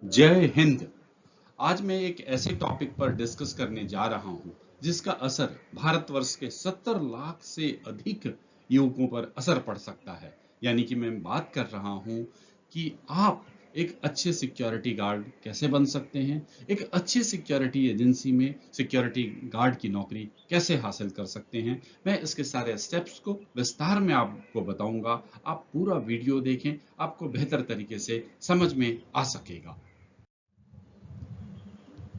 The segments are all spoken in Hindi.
जय हिंद। आज मैं एक ऐसे टॉपिक पर डिस्कस करने जा रहा हूं जिसका असर भारतवर्ष के 70 लाख से अधिक युवकों पर असर पड़ सकता है। यानी कि मैं बात कर रहा हूं कि आप एक अच्छे सिक्योरिटी गार्ड कैसे बन सकते हैं, एक अच्छी सिक्योरिटी एजेंसी में सिक्योरिटी गार्ड की नौकरी कैसे हासिल कर सकते हैं। मैं इसके सारे स्टेप्स को विस्तार में आपको बताऊंगा। आप पूरा वीडियो देखें, आपको बेहतर तरीके से समझ में आ सकेगा।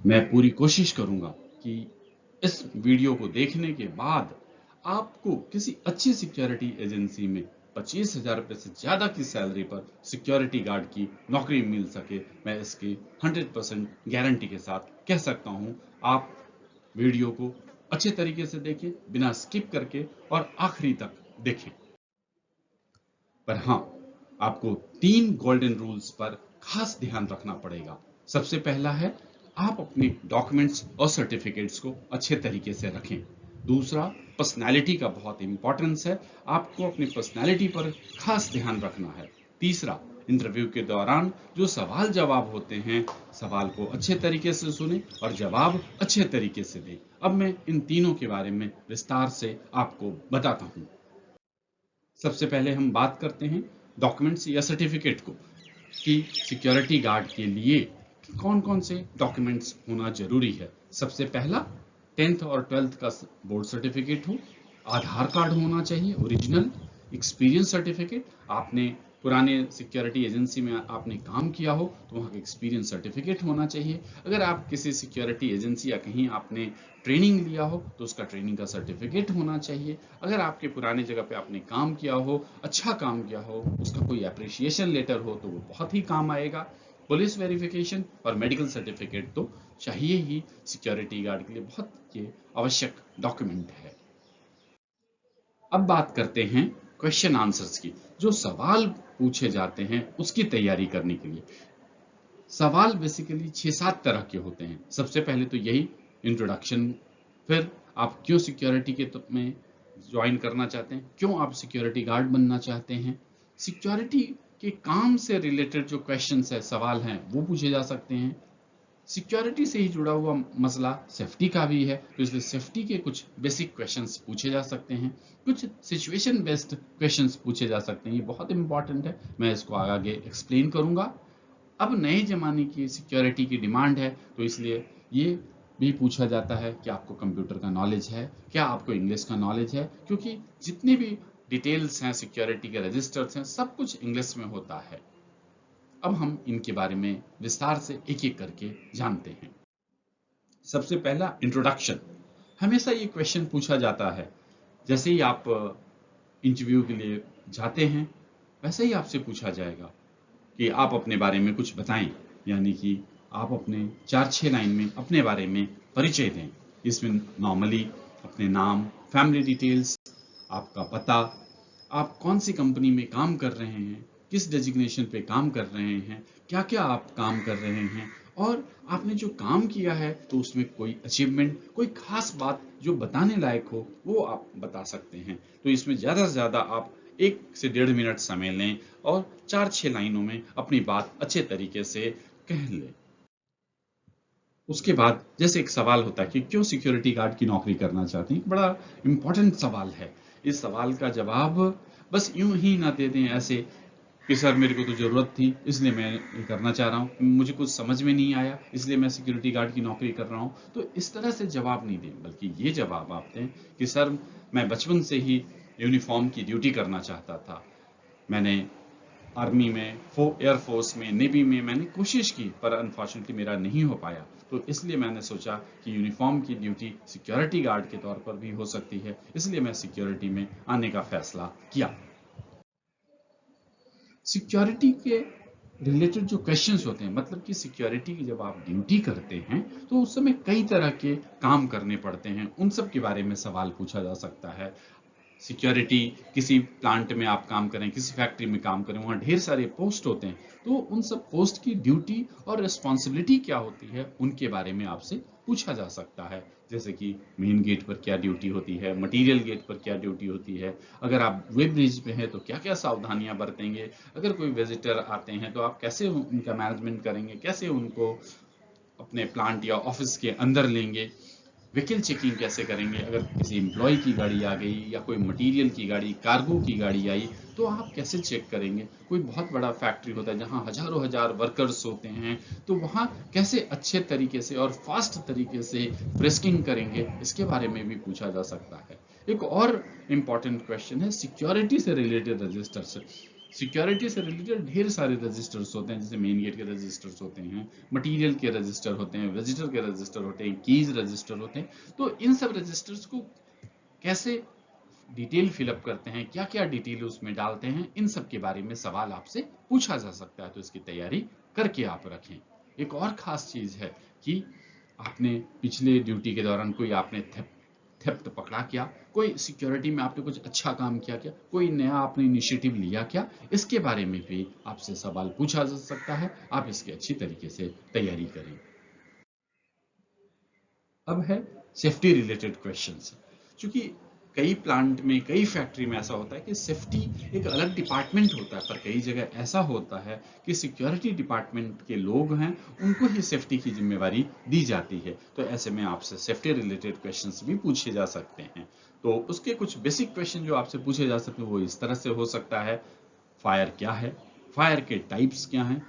मैं पूरी कोशिश करूंगा कि इस वीडियो को देखने के बाद आपको किसी अच्छी सिक्योरिटी एजेंसी में 25,000 रुपये से ज़्यादा की सैलरी पर सिक्योरिटी गार्ड की नौकरी मिल सके। मैं इसकी 100% गारंटी के साथ कह सकता हूं। आप वीडियो को अच्छे तरीके से देखें, बिना स्किप करके, और आखिरी तक देखें। पर हाँ, आपको 3 गोल्डन रूल्स पर खास ध्यान रखना पड़ेगा। सबसे पहला है, आप अपने डॉक्यूमेंट्स और सर्टिफिकेट्स को अच्छे तरीके से रखें। दूसरा, पर्सनैलिटी का बहुत इंपॉर्टेंस है, आपको अपनी पर्सनैलिटी पर खास ध्यान रखना है। तीसरा, इंटरव्यू के दौरान जो सवाल जवाब होते हैं, सवाल को अच्छे तरीके से सुने और जवाब अच्छे तरीके से दें। अब मैं इन तीनों के बारे में विस्तार से आपको बताता हूँ। सबसे पहले हम बात करते हैं डॉक्यूमेंट्स या सर्टिफिकेट को, कि सिक्योरिटी गार्ड के लिए कौन कौन से डॉक्यूमेंट्स होना जरूरी है। सबसे पहला, 10th और 12th का बोर्ड सर्टिफिकेट हो, आधार कार्ड होना चाहिए ओरिजिनल, एक्सपीरियंस सर्टिफिकेट, आपने पुराने सिक्योरिटी एजेंसी में आपने काम किया हो तो वहाँ का एक्सपीरियंस सर्टिफिकेट होना चाहिए। अगर आप किसी सिक्योरिटी एजेंसी या कहीं आपने ट्रेनिंग लिया हो तो उसका ट्रेनिंग का सर्टिफिकेट होना चाहिए। अगर आपके पुराने जगह पे आपने काम किया हो, अच्छा काम किया हो, उसका कोई अप्रिसिएशन लेटर हो तो वो बहुत ही काम आएगा। पुलिस वेरिफिकेशन और मेडिकल सर्टिफिकेट तो चाहिए ही, सिक्योरिटी गार्ड के लिए बहुत ये आवश्यक डॉक्यूमेंट है। अब बात करते हैं क्वेश्चन आंसर्स की, जो सवाल पूछे जाते हैं उसकी तैयारी करने के लिए। सवाल बेसिकली 6-7 तरह के होते हैं। सबसे पहले तो यही इंट्रोडक्शन, फिर आप क्यों सिक्योरिटी के में ज्वाइन करना चाहते हैं, क्यों आप सिक्योरिटी गार्ड बनना चाहते हैं, सिक्योरिटी के काम से रिलेटेड जो क्वेश्चंस है, सवाल हैं, वो पूछे जा सकते हैं। सिक्योरिटी से ही जुड़ा हुआ मसला सेफ्टी का भी है, तो इसलिए सेफ्टी के कुछ बेसिक क्वेश्चंस पूछे जा सकते हैं। कुछ सिचुएशन बेस्ड क्वेश्चंस पूछे जा सकते हैं, ये बहुत इंपॉर्टेंट है, मैं इसको आगे एक्सप्लेन करूंगा। अब नए जमाने की सिक्योरिटी की डिमांड है, तो इसलिए ये भी पूछा जाता है कि आपको कंप्यूटर का नॉलेज है, क्या आपको इंग्लिश का नॉलेज है, क्योंकि जितनी भी डिटेल्स हैं सिक्योरिटी के रजिस्टर्स हैं, सब कुछ इंग्लिश में होता है। अब हम इनके बारे में विस्तार से एक एक करके जानते हैं। सबसे पहला, इंट्रोडक्शन। हमेशा ये क्वेश्चन पूछा जाता है, जैसे ही आप इंटरव्यू के लिए जाते हैं वैसे ही आपसे पूछा जाएगा कि आप अपने बारे में कुछ बताएं, यानी कि आप अपने 4-6 लाइन में अपने बारे में परिचय दें। इसमें नॉर्मली अपने नाम, फैमिली डिटेल्स, आपका पता, आप कौन सी कंपनी में काम कर रहे हैं, किस डेजिग्नेशन पे काम कर रहे हैं, क्या क्या आप काम कर रहे हैं, और आपने जो काम किया है तो उसमें कोई अचीवमेंट, कोई खास बात जो बताने लायक हो वो आप बता सकते हैं। तो इसमें ज़्यादा से ज़्यादा आप 1 से 1.5 मिनट समय लें और 4-6 लाइनों में अपनी बात अच्छे तरीके से कह लें। उसके बाद जैसे एक सवाल होता है कि क्यों सिक्योरिटी गार्ड की नौकरी करना चाहते हैं, बड़ा इंपॉर्टेंट सवाल है। इस सवाल का जवाब बस यूं ही ना दे दें ऐसे कि सर मेरे को तो ज़रूरत थी इसलिए मैं ये करना चाह रहा हूँ, मुझे कुछ समझ में नहीं आया इसलिए मैं सिक्योरिटी गार्ड की नौकरी कर रहा हूँ। तो इस तरह से जवाब नहीं दें, बल्कि ये जवाब आप दें कि सर मैं बचपन से ही यूनिफॉर्म की ड्यूटी करना चाहता था। मैंने आर्मी में, एयरफोर्स में, नेवी में मैंने कोशिश की पर अनफॉर्चुनेटली मेरा नहीं हो पाया, तो इसलिए मैंने सोचा कि यूनिफॉर्म की ड्यूटी सिक्योरिटी गार्ड के तौर पर भी हो सकती है, इसलिए मैं सिक्योरिटी में आने का फैसला किया। सिक्योरिटी के रिलेटेड जो क्वेश्चंस होते हैं, मतलब कि सिक्योरिटी की जब आप ड्यूटी करते हैं तो उस समय कई तरह के काम करने पड़ते हैं, उन सब के बारे में सवाल पूछा जा सकता है। सिक्योरिटी, किसी प्लांट में आप काम करें, किसी फैक्ट्री में काम करें, वहाँ ढेर सारे पोस्ट होते हैं, तो उन सब पोस्ट की ड्यूटी और रिस्पॉन्सिबिलिटी क्या होती है उनके बारे में आपसे पूछा जा सकता है। जैसे कि मेन गेट पर क्या ड्यूटी होती है, मटीरियल गेट पर क्या ड्यूटी होती है, अगर आप वे ब्रिज पे हैं तो क्या क्या सावधानियां बरतेंगे, अगर कोई विजिटर आते हैं तो आप कैसे उनका मैनेजमेंट करेंगे, कैसे उनको अपने प्लांट या ऑफिस के अंदर लेंगे, व्हीकल चेकिंग कैसे करेंगे, अगर किसी एम्प्लॉय की गाड़ी आ गई या कोई मटेरियल की गाड़ी, कार्गो की गाड़ी आई, तो आप कैसे चेक करेंगे। कोई बहुत बड़ा फैक्ट्री होता है जहां हजारों हजार वर्कर्स होते हैं, तो वहां कैसे अच्छे तरीके से और फास्ट तरीके से फ्रेस्किंग करेंगे, इसके बारे में भी पूछा जा सकता है। एक और इम्पॉर्टेंट क्वेश्चन है सिक्योरिटी से रिलेटेड रजिस्टर्स। सिक्योरिटी से रिलेटेड ढेर सारे रजिस्टर्स होते हैं, जैसे मेन गेट के रजिस्टर्स होते हैं, मटेरियल के रजिस्टर होते हैं, विजिटर के रजिस्टर होते हैं, कीज रजिस्टर होते हैं। तो इन सब रजिस्टर्स को कैसे डिटेल फिलअप करते हैं, क्या क्या डिटेल उसमें डालते हैं, इन सब के बारे में सवाल आपसे पूछा जा सकता है, तो इसकी तैयारी करके आप रखें। एक और खास चीज है कि आपने पिछले ड्यूटी के दौरान कोई आपने थेफ्ट पकड़ा क्या, कोई सिक्योरिटी में आपने कुछ अच्छा काम किया क्या, कोई नया आपने इनिशिएटिव लिया क्या, इसके बारे में भी आपसे सवाल पूछा जा सकता है। आप इसकी अच्छी तरीके से तैयारी करें। अब है सेफ्टी रिलेटेड क्वेश्चंस। क्योंकि कई प्लांट में, कई फैक्ट्री में ऐसा होता है कि सेफ्टी एक अलग डिपार्टमेंट होता है, पर कई जगह ऐसा होता है कि सिक्योरिटी डिपार्टमेंट के लोग हैं, उनको ही सेफ्टी की जिम्मेवारी दी जाती है। तो ऐसे में आपसे सेफ्टी रिलेटेड क्वेश्चंस भी पूछे जा सकते हैं। तो उसके कुछ बेसिक क्वेश्चन जो आपसे पूछे जा सकते हैं वो इस तरह से हो सकता है, फायर क्या है, फायर के टाइप्स क्या हैं,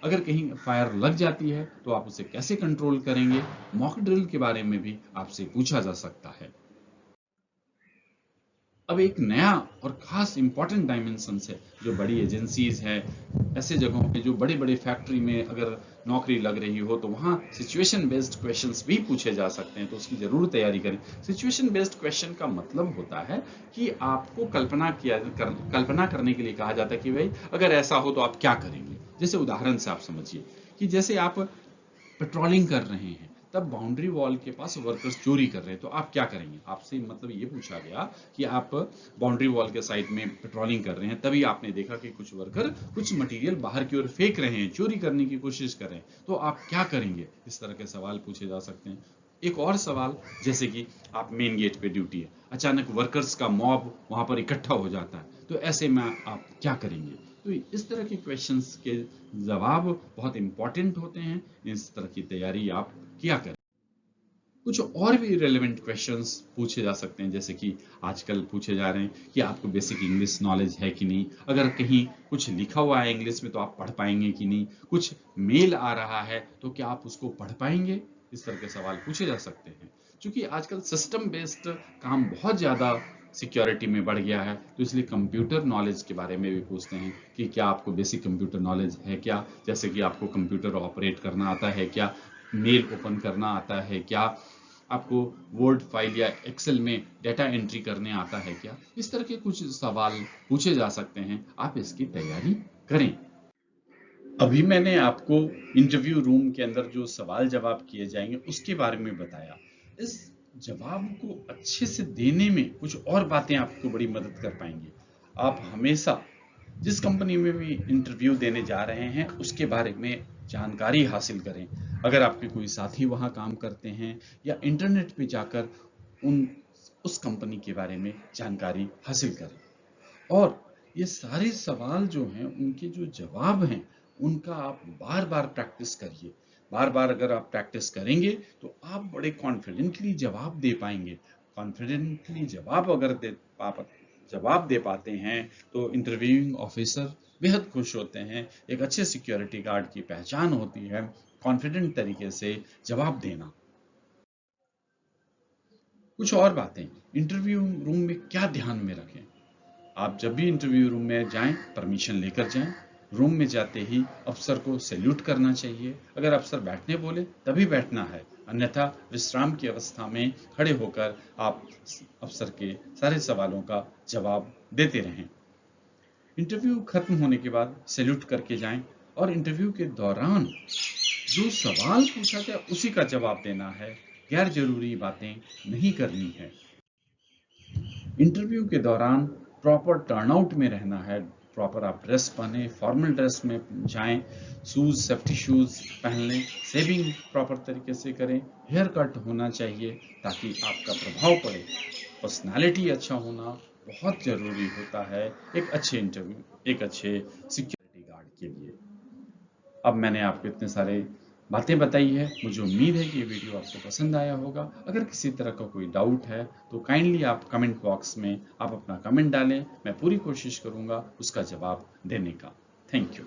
अगर कहीं फायर लग जाती है तो आप उसे कैसे कंट्रोल करेंगे, मॉक ड्रिल के बारे में भी आपसे पूछा जा सकता है। अब एक नया और खास इंपॉर्टेंट डायमेंशन है, जो बड़ी एजेंसीज है, ऐसे जगहों पे जो बड़े बड़े फैक्ट्री में अगर नौकरी लग रही हो तो वहाँ सिचुएशन बेस्ड क्वेश्चंस भी पूछे जा सकते हैं, तो उसकी जरूर तैयारी करें। सिचुएशन बेस्ड क्वेश्चन का मतलब होता है कि आपको कल्पना करने के लिए कहा जाता है कि भाई अगर ऐसा हो तो आप क्या करेंगे। जैसे उदाहरण से आप समझिए कि जैसे आप पेट्रोलिंग कर रहे हैं, तब बाउंड्री वॉल के पास वर्कर्स चोरी कर रहे हैं, तो आप क्या करेंगे। आपसे मतलब ये पूछा गया कि आप बाउंड्री वॉल के साइड में पेट्रोलिंग कर रहे हैं, तभी आपने देखा कि कुछ वर्कर कुछ मटेरियल बाहर की ओर फेंक रहे हैं, चोरी करने की कोशिश कर रहे हैं, तो आप क्या करेंगे। इस तरह के सवाल पूछे जा सकते हैं। एक और सवाल, जैसे कि आप मेन गेट पे ड्यूटी है, अचानक वर्कर्स का मॉब वहां पर इकट्ठा हो जाता है, तो ऐसे में आप क्या करेंगे। तो इस तरह के क्वेश्चंस के जवाब बहुत इंपॉर्टेंट होते हैं, इस तरह की तैयारी आप किया करें। कुछ और भी रेलेवेंट क्वेश्चंस पूछे जा सकते हैं, जैसे कि आजकल पूछे जा रहे हैं कि आपको बेसिक इंग्लिश नॉलेज है कि नहीं, अगर कहीं कुछ लिखा हुआ है इंग्लिश में तो आप पढ़ पाएंगे कि नहीं, कुछ मेल आ रहा है तो क्या आप उसको पढ़ पाएंगे। इस तरह के सवाल पूछे जा सकते हैं। क्योंकि आजकल सिस्टम बेस्ड काम बहुत ज़्यादा सिक्योरिटी में बढ़ गया है, तो इसलिए कंप्यूटर नॉलेज के बारे में भी पूछते हैं कि क्या आपको बेसिक कंप्यूटर नॉलेज है क्या, जैसे कि आपको कंप्यूटर ऑपरेट करना आता है क्या, मेल ओपन करना आता है क्या, आपको वर्ड फाइल या एक्सेल में डेटा एंट्री करने आता है क्या। इस तरह के कुछ सवाल पूछे जा सकते हैं, आप इसकी तैयारी करें। अभी मैंने आपको इंटरव्यू रूम के अंदर जो सवाल जवाब किए जाएंगे उसके बारे में बताया। इस जवाब को अच्छे से देने में कुछ और बातें आपको बड़ी मदद कर पाएंगी। आप हमेशा जिस कंपनी में भी इंटरव्यू देने जा रहे हैं उसके बारे में जानकारी हासिल करें। अगर आपके कोई साथी वहां काम करते हैं, या इंटरनेट पे जाकर उन उस कंपनी के बारे में जानकारी हासिल करें। और ये सारे सवाल जो हैं उनके जो जवाब हैं उनका आप बार बार प्रैक्टिस करिए। बार बार अगर आप प्रैक्टिस करेंगे तो आप बड़े कॉन्फिडेंटली जवाब दे पाएंगे। कॉन्फिडेंटली जवाब दे पाते हैं तो इंटरव्यूइंग ऑफिसर बेहद खुश होते हैं। एक अच्छे सिक्योरिटी गार्ड की पहचान होती है कॉन्फिडेंट तरीके से जवाब देना। कुछ और बातें इंटरव्यू रूम में क्या ध्यान में रखें। आप जब भी इंटरव्यू रूम में जाएं परमिशन लेकर जाएं। रूम में जाते ही अफसर को सैल्यूट करना चाहिए। अगर अफसर बैठने बोले तभी बैठना है, अन्यथा विश्राम की अवस्था में खड़े होकर आप अफसर के सारे सवालों का जवाब देते रहें। इंटरव्यू खत्म होने के बाद सैल्यूट करके जाएं, और इंटरव्यू के दौरान जो सवाल पूछा गया उसी का जवाब देना है, गैर जरूरी बातें नहीं करनी है। इंटरव्यू के दौरान प्रॉपर टर्नआउट में रहना है, प्रॉपर आप ड्रेस पहने, फॉर्मल ड्रेस में जाएं, शूज, सेफ्टी शूज पहन लें, शेविंग प्रॉपर तरीके से करें, हेयर कट होना चाहिए ताकि आपका प्रभाव पड़े। पर्सनालिटी अच्छा होना बहुत जरूरी होता है एक अच्छे इंटरव्यू, एक अच्छे सिक्योरिटी गार्ड के लिए। अब मैंने आपको इतने सारे बातें बताई है, मुझे उम्मीद है कि ये वीडियो आपको पसंद आया होगा। अगर किसी तरह का कोई डाउट है तो काइंडली आप कमेंट बॉक्स में आप अपना कमेंट डालें, मैं पूरी कोशिश करूंगा उसका जवाब देने का। Thank you.